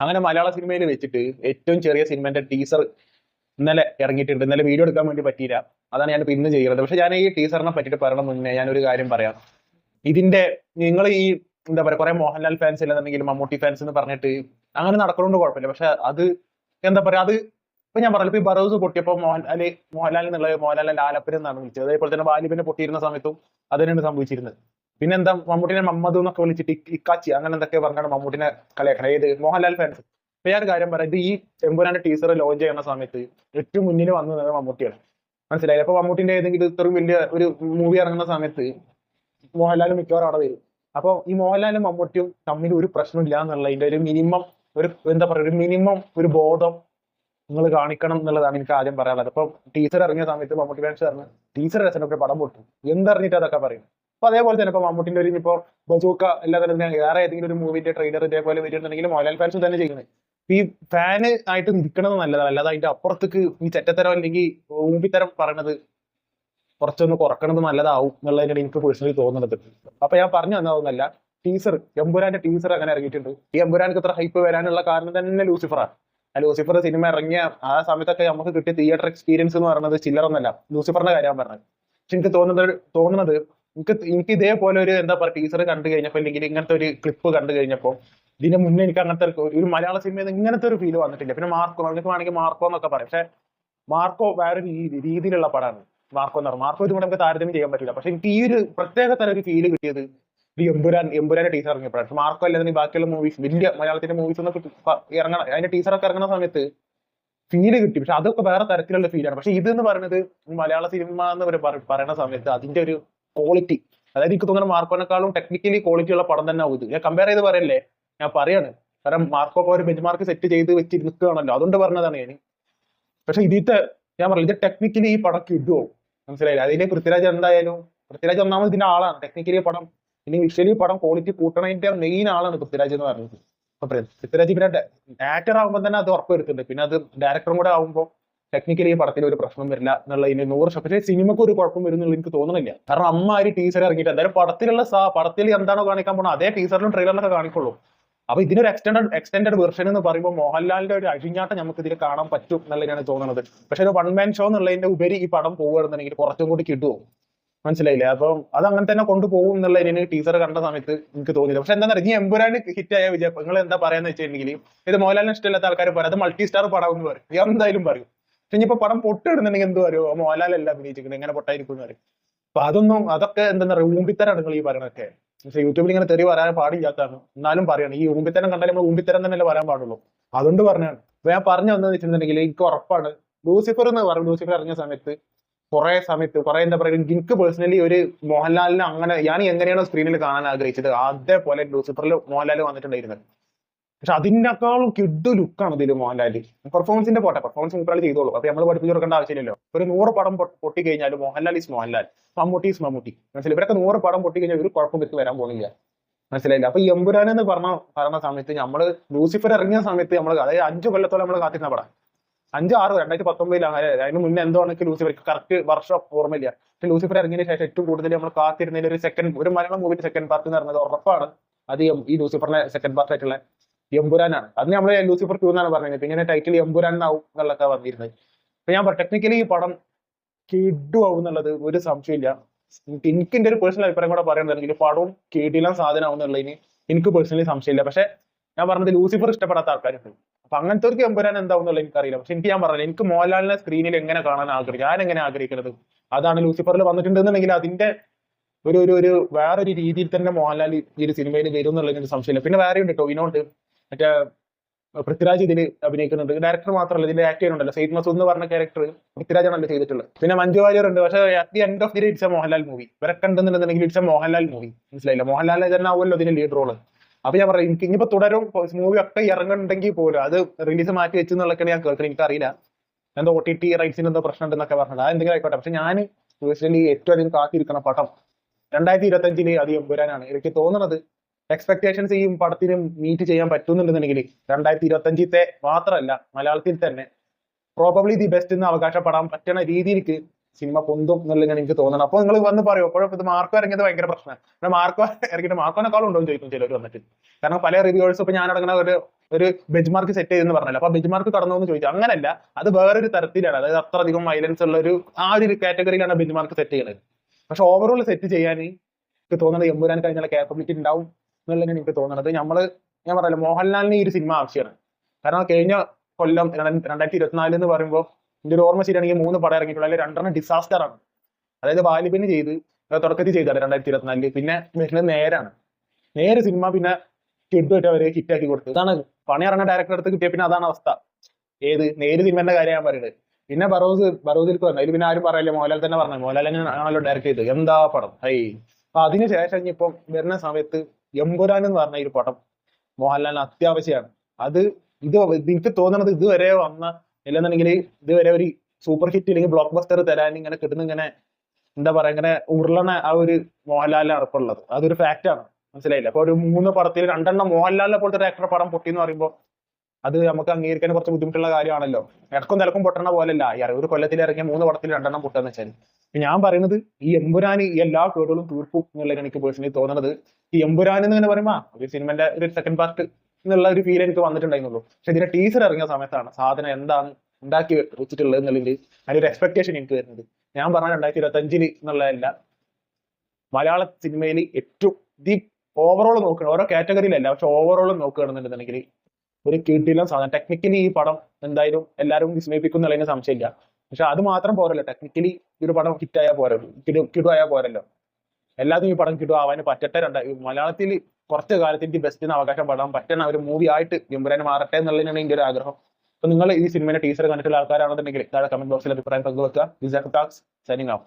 അങ്ങനെ മലയാള സിനിമയിൽ വെച്ചിട്ട് ഏറ്റവും ചെറിയ സിനിമന്റെ ടീസർ ഇന്നലെ ഇറങ്ങിയിട്ടുണ്ട്. ഇന്നലെ വീഡിയോ എടുക്കാൻ വേണ്ടി പറ്റിയില്ല. അതാണ് ഞാൻ ഇന്ന് ചെയ്യുന്നത്. പക്ഷെ ഞാൻ ഈ ടീസറിനെ പറ്റിയിട്ട് പറയണം മുന്നേ ഞാനൊരു കാര്യം പറയാം. ഇതിന്റെ നിങ്ങൾ ഈ എന്താ പറയാ കുറെ മോഹൻലാൽ ഫാൻസ് ഇല്ലെന്നുണ്ടെങ്കിൽ മമ്മൂട്ടി ഫാൻസ് എന്ന് പറഞ്ഞിട്ട് അങ്ങനെ നടക്കണോണ്ട് കുഴപ്പമില്ല. പക്ഷെ അത് എന്താ പറയാ, അത് ഇപ്പൊ ഞാൻ പറഞ്ഞു, ഇപ്പൊ ഈ ബറോസ് പൊട്ടിയപ്പോ മോഹൻലാൽ എന്നുള്ളത് മോഹൻലാൽ ലാലപ്പൻ എന്നാണ് വിളിച്ചത്. അതേപോലെ തന്നെ വാലിബിനെ പൊട്ടിയിരുന്ന സമയത്തും അത് തന്നെയാണ് സംഭവിച്ചിരുന്നത്. പിന്നെ എന്താ മമ്മൂട്ടിനെ മമ്മദ് എന്നൊക്കെ വിളിച്ചിട്ട് ഇക്കാച്ചി അങ്ങനെ എന്തൊക്കെ പറഞ്ഞാണ് മമ്മൂട്ടിനെ കളിയാക്കണം ഏത് മോഹൻലാൽ ഫാൻസ്. ഇപ്പൊ ഞാൻ ഒരു കാര്യം പറയാം, ഇത് ഈ എമ്പുരാന്റെ ടീസർ ലോഞ്ച് ചെയ്യുന്ന സമയത്ത് ഏറ്റവും മുന്നിൽ വന്നു നിന്നത് മമ്മൂട്ടിയാണ്. മനസ്സിലായില്ല? അപ്പൊ മമ്മൂട്ടിന്റെ ഏതെങ്കിലും ഇത്രയും വലിയ ഒരു മൂവി ഇറങ്ങുന്ന സമയത്ത് മോഹൻലാലും മിക്കവാറും അവിടെ വരും. അപ്പൊ ഈ മോഹൻലാലും മമ്മൂട്ടിയും തമ്മിൽ ഒരു പ്രശ്നമില്ല എന്നുള്ളതിന്റെ ഒരു മിനിമം ഒരു എന്താ പറയുക ഒരു മിനിമം ഒരു ബോധം നിങ്ങൾ കാണിക്കണം എന്നുള്ളതാണ് എനിക്ക് ആദ്യം പറയാനുള്ളത്. അപ്പൊ ടീച്ചർ ഇറങ്ങിയ സമയത്ത് മമ്മൂട്ടി ഫാൻസ് പറഞ്ഞു ടീച്ചർ രസനൊക്കെ പടം പൊട്ടും എന്തറിഞ്ഞിട്ട് അതൊക്കെ പറയും. അപ്പൊ അതേപോലെ തന്നെ ഇപ്പൊ മമ്മൂട്ടിന്റെ ഒരു ഇപ്പോ ബസൂക്ക അല്ലാതെ തന്നെ വേറെ ഏതെങ്കിലും ഒരു മൂവിന്റെ ട്രെയിലർ ഇതേപോലെ വരുന്നുണ്ടെങ്കിൽ മോഹൻലാൽ ഫാൻസ് തന്നെ ചെയ്യുന്നത്. ഈ ഫാന് ആയിട്ട് നിൽക്കുന്നത് നല്ലതാണ്, അല്ലാതെ അതിന്റെ അപ്പുറത്തേക്ക് ഈ ചെറ്റത്തരം അല്ലെങ്കിൽ ഊമ്പിത്തരം പറയണത് കുറച്ചൊന്ന് കുറക്കണത് നല്ലതാവും എന്നുള്ളതിനാണ് എനിക്ക് പേഴ്സണലി തോന്നുന്നത്. അപ്പൊ ഞാൻ പറഞ്ഞു തന്നതൊന്നല്ല, ടീസർ എമ്പുരാന്റെ ടീസർ അങ്ങനെ ഇറങ്ങിയിട്ടുണ്ട്. ഈ എമ്പുരാനക്ക് ഇത്ര ഹൈപ്പ് വരാനുള്ള കാരണം തന്നെ ലൂസിഫറാണ്. ആ ലൂസിഫർ സിനിമ ഇറങ്ങിയ ആ സമയത്തൊക്കെ നമുക്ക് കിട്ടിയ തിയേറ്റർ എക്സ്പീരിയൻസ് എന്ന് പറയുന്നത് ചില്ലറൊന്നല്ല. ലൂസിഫറിന്റെ കാര്യം പറഞ്ഞത്. പക്ഷെ എനിക്ക് തോന്നുന്നത് എനിക്ക് ഇതേപോലെ ഒരു എന്താ പറയുക ടീസർ കണ്ടു കഴിഞ്ഞപ്പോൾ അല്ലെങ്കിൽ ഇങ്ങനത്തെ ഒരു ക്ലിപ്പ് കണ്ടു കഴിഞ്ഞപ്പോൾ ഇതിന് മുന്നേ എനിക്ക് അങ്ങനത്തെ ഒരു മലയാള സിനിമയിൽ ഇങ്ങനത്തെ ഒരു ഫീൽ വന്നിട്ടില്ല. പിന്നെ മാർക്കോ, നിങ്ങൾക്ക് വേണമെങ്കിൽ മാർക്കോ എന്നൊക്കെ പറയും. പക്ഷെ മാർക്കോ വേറൊരു രീതിയിലുള്ള പടമാണ്. മാർക്കോ എന്ന് പറഞ്ഞാൽ മാർക്കോ ഇതുകൊണ്ട് നമുക്ക് താരതമ്യം ചെയ്യാൻ പറ്റില്ല. പക്ഷെ എനിക്ക് ഈ ഒരു പ്രത്യേക തരം ഒരു ഫീല് കിട്ടിയത് ഈ എമ്പുരാന്റെ ടീച്ചർ ഇറങ്ങിയപ്പോഴാണ്. മാർക്കോ അല്ലാതെ ബാക്കിയുള്ള മൂവീസ് വലിയ മലയാളത്തിന്റെ മൂവീസ് ഒന്നും ഇറങ്ങണം അതിന്റെ ടീച്ചറൊക്കെ ഇറങ്ങുന്ന സമയത്ത് ഫീല് കിട്ടി. പക്ഷെ അതൊക്കെ വേറെ തരത്തിലുള്ള ഫീലാണ്. പക്ഷെ ഇതെന്ന് പറയുന്നത് മലയാള സിനിമ എന്ന് പറയുന്ന സമയത്ത് അതിന്റെ ഒരു ക്വാളിറ്റി, അതായത് എനിക്ക് തോന്നുന്ന മാർക്കോനെക്കാളും ടെക്നിക്കലി ക്വാളിറ്റി ഉള്ള പടം തന്നെ ആവും ഇത്. ഞാൻ കമ്പയർ ചെയ്ത് പറയല്ലേ, ഞാൻ പറയാണ്. കാരണം മാർക്കോ ഒരു ബെഞ്ച് മാർക്ക് സെറ്റ് ചെയ്ത് വെച്ച് നിൽക്കുകയാണല്ലോ, അതുകൊണ്ട് പറഞ്ഞതാണ് ഞാൻ. പക്ഷെ ഇതിത്തെ ഞാൻ പറഞ്ഞു ഇത് ടെക്നിക്കലി ഈ പടം കിട്ടുമോ മനസ്സിലായില്ല. അതിന്റെ പൃഥ്വിരാജ് എന്തായാലും പൃഥ്വിരാജ് ഒന്നാമത് ഇതിന്റെ ആളാണ്. ടെക്നിക്കലി പടം ഇനി വിഷ്വലി പടം ക്വാളിറ്റി കൂട്ടണതിന്റെ മെയിൻ ആളാണ് പൃഥ്വിരാജ് എന്ന് പറയുന്നത്. അപ്പൊ പൃഥ്വിരാജ് പിന്നെ ആക്ടർ ആകുമ്പോൾ തന്നെ അത് ഉറപ്പ് വരുത്തുന്നുണ്ട്. പിന്നെ അത് ഡയറക്ടറും കൂടെ ആകുമ്പോൾ ടെക്നിക്കലി ഈ പടത്തിന് ഒരു പ്രശ്നം വരില്ല എന്നുള്ളതിന് 100%. പക്ഷേ സിനിമക്ക് ഒരു കുഴപ്പം വരുന്നുള്ള എനിക്ക് തോന്നുന്നില്ല. കാരണം അമ്മാരി ടീച്ചർ ഇറങ്ങിയിട്ട് എന്തായാലും പടത്തിൽ എന്താണോ കാണിക്കാൻ പോണോ അതേ ടീച്ചറിലും ട്രെയിലറിലൊക്കെ കാണിക്കുള്ളൂ. അപ്പൊ ഇതിനൊരു എക്സ്റ്റൻഡഡ് വെർഷൻ എന്ന് പറയുമ്പോൾ മോഹൻലാലിന്റെ ഒരു അഴിഞ്ഞാട്ടം നമുക്ക് ഇതിൽ കാണാൻ പറ്റും എന്നുള്ളതാണ് തോന്നുന്നത്. പക്ഷെ ഒരു വൺ മാൻ ഷോ എന്നുള്ളതിന്റെ ഉപരി ഈ പടം പോകുകയാണെന്നുണ്ടെങ്കിൽ കുറച്ചും കൂടി കിട്ടുമോ മനസ്സിലായില്ലേ. അപ്പം അത് അങ്ങനെ തന്നെ കൊണ്ടുപോകും എന്നുള്ളതിന് ടീച്ചർ കണ്ട സമയത്ത് എനിക്ക് തോന്നിയില്ല. പക്ഷെ എന്താ പറയുക, ഈ എമ്പുരാന് ഹിറ്റായ വിജയം നിങ്ങൾ എന്താ പറയാന്ന് വെച്ചിട്ടുണ്ടെങ്കിൽ ഇത് മോഹൻലാലിന് ഇഷ്ടമില്ലാത്ത ആൾക്കാർ പറയും അത് മൾട്ടി സ്റ്റാർ പടം എന്ന് പറയും. ഞാൻ എന്തായാലും പറയും. പക്ഷെ ഇനിയിപ്പോ പടം പൊട്ടിടുന്നുണ്ടെങ്കിൽ എന്ത് പറയുമോ മോഹൻലാലല്ല അഭിനയിച്ചിരിക്കുന്നത് എങ്ങനെ പൊട്ടായിരിക്കും എന്ന് പറയും. അപ്പൊ അതൊക്കെ എന്താ പറയുക ഊമ്പിത്തരാണ് നിങ്ങൾ ഈ പറയണൊക്കെ. പക്ഷെ യൂട്യൂബിൽ ഇങ്ങനെ തെറി പറയാൻ പാടില്ലാത്തതാണ്. എന്നാലും പറയാണ് ഈ ഊമ്പിത്തരം കണ്ടാലും നമ്മൾ ഊമ്പിത്തരം തന്നെയല്ലേ പറയാൻ പാടുള്ളൂ. അതുകൊണ്ട് പറഞ്ഞാണ്. അപ്പൊ ഞാൻ പറഞ്ഞു വന്നതെന്ന് വെച്ചിട്ടുണ്ടെങ്കിൽ എനിക്ക് ഉറപ്പാണ് ലൂസിഫർ എന്ന് പറയും. ലൂസിഫർ ഇറങ്ങിയ സമയത്ത് കുറെ എന്താ പറയുക എനിക്ക് പേഴ്സണലി ഒരു മോഹൻലാലിനെ അങ്ങനെ ഞാൻ എങ്ങനെയാണോ സ്ക്രീനിൽ കാണാൻ ആഗ്രഹിച്ചത് അതേപോലെ ലൂസിഫറിൽ മോഹൻലാൽ വന്നിട്ടുണ്ടായിരുന്നത്. പക്ഷെ അതിനേക്കാളും കിഡ് ലുക്കാണ് ഇതിൽ മോഹൻലാല്. പെർഫോമൻസിന്റെ പെർഫോമൻസ് മുക്കാൾ ചെയ്തോളൂ. അപ്പൊ നമ്മൾ പഠിപ്പിച്ചു കൊടുക്കേണ്ട ആവശ്യമില്ലല്ലോ. ഒരു 100 പടം പൊട്ടി കഴിഞ്ഞാൽ മോഹൻലാൽ ഈസ് മോഹൻലാൽ, മമ്മൂട്ടി ഈസ് മമ്മൂട്ടി. മനസ്സിലായി? ഇവരൊക്കെ 100 പടം പൊട്ടി കഴിഞ്ഞാൽ ഒരു കുഴപ്പം വെച്ച് വരാൻ പോകുന്നില്ല. മനസ്സിലായില്ല? അപ്പൊ ഈ എമ്പുരാൻ എന്ന് പറഞ്ഞ സമയത്ത് നമ്മള് ലൂസിഫർ ഇറങ്ങിയ സമയത്ത് നമ്മൾ അതായത് 5 കൊല്ലത്തോളം നമ്മൾ കാത്തിരുന്ന പടം 5-6 2019 അതിന് മുന്നേ എന്തോണെങ്കിൽ ലൂസിഫർ കറക്റ്റ് വർഷം ഓർമ്മയില്ല. പക്ഷെ ലൂസിഫർ ഇറങ്ങിയതിന് ശേഷം ഏറ്റവും കൂടുതൽ നമ്മൾ കാത്തിരുന്നതിൽ ഒരു മലയാളം മൂവിന്റെ സെക്കൻഡ് പാർട്ട് എന്ന് പറയുന്നത് ഉറപ്പാണ് അത് ഈ ലൂസിഫറിന്റെ സെക്കൻഡ് പാർട്ട് ആയിട്ടുള്ള എമ്പുരാനാണ്. അത് നമ്മൾ ലൂസിഫർ 2 എന്നാണ് പറഞ്ഞത്. പിന്നെ ടൈറ്റിൽ എമ്പുരാൻ ആവും എന്നുള്ളതൊക്കെ വന്നിരുന്നത്. അപ്പൊ ഞാൻ ടെക്നിക്കലി ഈ പടം കിഡു ആവും എന്നുള്ളത് ഒരു സംശയമില്ല. എനിക്ക് എന്റെ ഒരു പേഴ്സണൽ അഭിപ്രായം കൂടെ പറയുന്നുണ്ടെങ്കിൽ പടവും കേട്ടില്ല സാധനം ആവും എന്നുള്ളതിന് എനിക്ക് പേഴ്സണലി സംശയമില്ല. പക്ഷെ ഞാൻ പറഞ്ഞത് ലൂസിഫർ ഇഷ്ടപ്പെടാത്ത ആൾക്കാരുണ്ട്. അപ്പൊ അങ്ങനത്തെ ഒരു എമ്പുരാൻ എന്താവും എന്നുള്ളത് എനിക്കറിയില്ല. പക്ഷെ ഞാൻ പറഞ്ഞത് എനിക്ക് മോഹൻലാലിനെ സ്ക്രീനിൽ എങ്ങനെ കാണാൻ ഞാൻ എങ്ങനെ ആഗ്രഹിക്കുന്നത് അതാണ് ലൂസിഫറിൽ വന്നിട്ടുണ്ടെന്നുണ്ടെങ്കിൽ അതിന്റെ ഒരു വേറൊരു രീതിയിൽ തന്നെ മോഹൻലാൽ ഈ ഒരു സിനിമയിൽ വരും എന്നുള്ളതിന് സംശയമില്ല. പിന്നെ വേറെ ഉണ്ട് കേട്ടോ, ഇതിനോണ്ട് മറ്റേ പൃഥ്വിരാജ് ഇതിൽ അഭിനയിക്കുന്നുണ്ട്. ഡയറക്ടർ മാത്രമല്ല ഇതിൽ ആക്ട് ചെയ്യുന്നുണ്ടല്ലോ. സെയ്ദ് മസൂദ് എന്ന് പറഞ്ഞ ക്യാരക്ടർ പൃഥ്വിരാജാണല്ലോ ചെയ്തിട്ടുള്ളത്. പിന്നെ മഞ്ജു വാര്യർ ഉണ്ട്. പക്ഷേ at the end of the day it's A Mohanlal movie. ഇവരൊക്കെ ഉണ്ടെന്നുണ്ടെങ്കിൽ ഇറ്റ്സ് എ മോഹൻലാൽ മൂവി. മനസ്സിലായില്ല? മോഹൻലാലിനെ തന്നെ ആവുമല്ലോ ഇതിന് ലീഡ് റോള്. അപ്പൊ ഞാൻ പറയും എനിക്ക് ഇനിയിപ്പോ തുടരും മൂവി ഒക്കെ ഇറങ്ങുന്നുണ്ടെങ്കിൽ പോലും അത് റിലീസ് മാറ്റി വെച്ചു എന്നുള്ളതൊക്കെ ഞാൻ കേൾക്കുന്നത്. എനിക്കറിയില്ല എന്തോ OTT റൈറ്റ്സിന് എന്തോ പ്രശ്നം ഉണ്ടെന്നൊക്കെ പറഞ്ഞത്. അത് എന്തെങ്കിലും ആയിക്കോട്ടെ. പക്ഷെ ഞാൻ പേഴ്സണലി ഏറ്റവും അധികം കാത്തിരിക്കുന്ന പടം 2025 അത് എമ്പുരാനാണ്. എനിക്ക് തോന്നുന്നത് എക്സ്പെക്ടേഷൻസ് ഈ പടത്തിന് മീറ്റ് ചെയ്യാൻ പറ്റുന്നുണ്ടെന്നുണ്ടെങ്കിൽ 2025 മാത്രമല്ല മലയാളത്തിൽ തന്നെ പ്രോബബ്ലി ദി ബെസ്റ്റ് എന്ന് അവകാശപ്പെടാൻ പറ്റുന്ന രീതിയിലേക്ക് സിനിമ പൊന്തും എന്നുള്ളതാണ് എനിക്ക് തോന്നുന്നത്. അപ്പോൾ നിങ്ങൾ വന്ന് പറയും അപ്പോഴും ഇത് മാർക്കോ ഇറങ്ങിയത് ഭയങ്കര പ്രശ്നമാണ്. മാർക്കോ ഇറങ്ങിയിട്ട് മാർക്കോനെക്കാളും ഉണ്ടോ എന്ന് ചോദിക്കും ചിലർ വന്നിട്ട്. കാരണം പല റിവ്യൂവേഴ്സും ഇപ്പൊ ഞാൻ അടങ്ങുന്ന ഒരു ബെഞ്ച് മാർക്ക് സെറ്റ് ചെയ്തെന്ന് പറഞ്ഞല്ലോ, അപ്പൊ ബെഞ്ച് മാർക്ക് കടന്നു എന്ന് ചോദിച്ചു. അങ്ങനല്ല, അത് വേറൊരു തരത്തിലാണ്. അതായത് അത്ര അധികം വയലൻസ് ഉള്ള ഒരു കാറ്റഗറിയിലാണ് ബെഞ്ച് മാർക്ക് സെറ്റ് ചെയ്യുന്നത്. പക്ഷെ ഓവറോൾ സെറ്റ് ചെയ്യാൻ എനിക്ക് തോന്നുന്നത് എമ്പുരാൻ കഴിഞ്ഞുള്ള കേപ്പബിലിറ്റി ഉണ്ടാവും എന്നുള്ളതാണ് എനിക്ക് തോന്നുന്നത്. ഞാൻ പറയല്ലോ, മോഹൻലാലിന് ഈ ഒരു സിനിമ ആവശ്യമാണ്. കാരണം കഴിഞ്ഞ കൊല്ലം 2024 എന്ന് പറയുമ്പോൾ എന്റെ ഒരു ഓർമ്മ ശരിയാണെങ്കിൽ 3 പടം ഇറങ്ങിയിട്ടുള്ള അതിൽ 2 ഡിസാസ്റ്റർ ആണ്. അതായത് വാലിബന് തുടക്കത്തിൽ ചെയ്താണ് 2024. പിന്നെ വരുന്നത് നേരെ സിനിമ പിന്നെ കിഡുമായിട്ട് അവരെ ഹിറ്റാക്കി കൊടുത്തു. ഇതാണ് പണി ഇറങ്ങുന്ന ഡയറക്ടർ അടുത്ത് കിട്ടിയ പിന്നെ അതാണ് അവസ്ഥ. നേര് സിനിമന്റെ കാര്യം ഞാൻ പറയുന്നത്. പിന്നെ ബറോസിലേക്ക് വന്നു. അതിൽ പിന്നെ ആരും പറയില്ല, മോഹൻലാൽ തന്നെ പറഞ്ഞു. മോഹൻലാൽ ആണല്ലോ ഡയറക്ട് ചെയ്തത്. എന്താ പടം അപ്പൊ അതിനുശേഷം ഇപ്പം വരുന്ന സമയത്ത് എമ്പുരാൻ എന്ന് പറഞ്ഞ ഒരു പടം മോഹൻലാലിന് അത്യാവശ്യമാണ്. ഇത് എനിക്ക് തോന്നുന്നത് ഇതുവരെ വന്ന ഇല്ലെന്നുണ്ടെങ്കിൽ ഇതുവരെ ഒരു സൂപ്പർ ഹിറ്റ് അല്ലെങ്കിൽ ബ്ലോക്ക് ബസ്റ്റർ തരാൻ ഇങ്ങനെ കിട്ടുന്ന ഇങ്ങനെ എന്താ പറയാ ഇങ്ങനെ ഉരുളണ ആ ഒരു മോഹൻലാലിനാണ് ഇപ്പൊ ഉള്ളത്. അതൊരു ഫാക്റ്റ് ആണ്, മനസ്സിലായില്ല. അപ്പൊ ഒരു 3 പടത്തിൽ 2 മോഹൻലാലിനെ പോലത്തെ ഒരു ആക്ടർ പടം പൊട്ടി എന്ന് പറയുമ്പോൾ അത് നമുക്ക് അംഗീകരിക്കാൻ കുറച്ച് ബുദ്ധിമുട്ടുള്ള കാര്യമാണല്ലോ. ഇടക്കും നിലക്കും പൊട്ടണ പോലല്ല ഒരു കൊല്ലത്തിൽ ഇറങ്ങിയ 3 പടത്തിൽ 2 പൊട്ടാന്ന് വെച്ചാൽ. ഞാൻ പറയുന്നത് ഈ എമ്പുരാൻ ഈ എല്ലാ കേടുകളും തീർക്കും എന്നുള്ളത് എനിക്ക് പേഴ്സണലി തോന്നുന്നത്. ഈ എമ്പുരാൻ എന്ന് പറയുമ്പോ ഒരു സിനിമന്റെ ഒരു സെക്കൻഡ് പാർട്ട് എന്നുള്ള ഒരു ഫീൽ എനിക്ക് വന്നിട്ടുണ്ടായിരുന്നുള്ളൂ. പക്ഷെ ഇതിന്റെ ടീസർ ഇറങ്ങിയ സമയത്താണ് സാധനം എന്താണ് ഉണ്ടാക്കി വെച്ചിട്ടുള്ളത് എന്നുള്ളതിൽ അതിലൊരു എക്സ്പെക്ടേഷൻ എനിക്ക് വരുന്നത്. ഞാൻ പറഞ്ഞ 2025 എന്നുള്ളതല്ല, മലയാള സിനിമയിൽ ഏറ്റവും ഓവറോൾ നോക്കണം, ഓരോ കാറ്റഗറിയിലല്ല പക്ഷെ ഓവറോൾ നോക്കുകയാണെന്നുണ്ടെന്നുണ്ടെങ്കിൽ ഒരു കീട്ടിലും സാധനം. ടെക്നിക്കലി ഈ പടം എന്തായാലും എല്ലാവരും വിസ്മയിപ്പിക്കും എന്നുള്ളതിന് സംശയമില്ല. പക്ഷെ അത് മാത്രം പോരല്ലോ, ടെക്നിക്കലി ഒരു പടം ഹിറ്റായാൽ പോരല്ലോ, കിടുവായാൽ പോരല്ലോ. എല്ലാതും ഈ പടം കിടുവാൻ പറ്റട്ടെ. മലയാളത്തിൽ കുറച്ച് കാലത്ത് ബെസ്റ്റിന് അവകാശപ്പെടാൻ പറ്റുന്ന ഒരു മൂവി ആയിട്ട് എമ്പുരാൻ മാറട്ടെ എന്നുള്ളതിനാണ് എൻ്റെ ഒരു ആഗ്രഹം. അപ്പൊ നിങ്ങൾ ഈ സിനിമയുടെ ടീച്ചർ കണ്ടിട്ടുള്ള ആൾക്കാരാണെന്നുണ്ടെങ്കിൽ താഴെ കമന്റ് ബോക്സിൽ അഭിപ്രായം പങ്കുവെക്കുക. Signing off.